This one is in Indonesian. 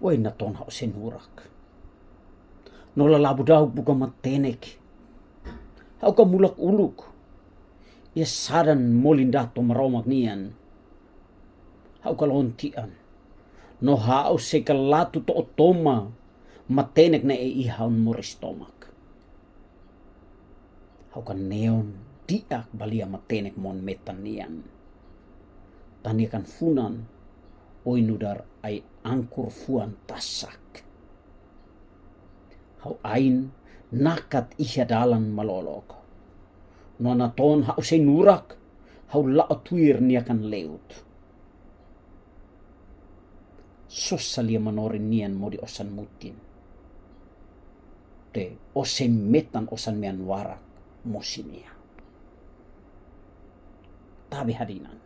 Woi na ton hau sen hurak. Nola labu dahu buka matenek. Hau ka mulak uluk. Ia sadan molindato maromak nian. Hau ka lontian. No hau se ka latu to otoma. Matenek na e ihaun moristomak. Hau ka neon diak balia matenek mon metan nian. Taniakan funan. Oinudar ai angkur fuan tasak. Hau ain nakat isya dalan malolok. Nona ton hau se nurak. Hau lao tuir niakan leut. Sosalia manorin nian modi osan mutin. De osen metan osan mean warak mosinia. Tabi hadinan.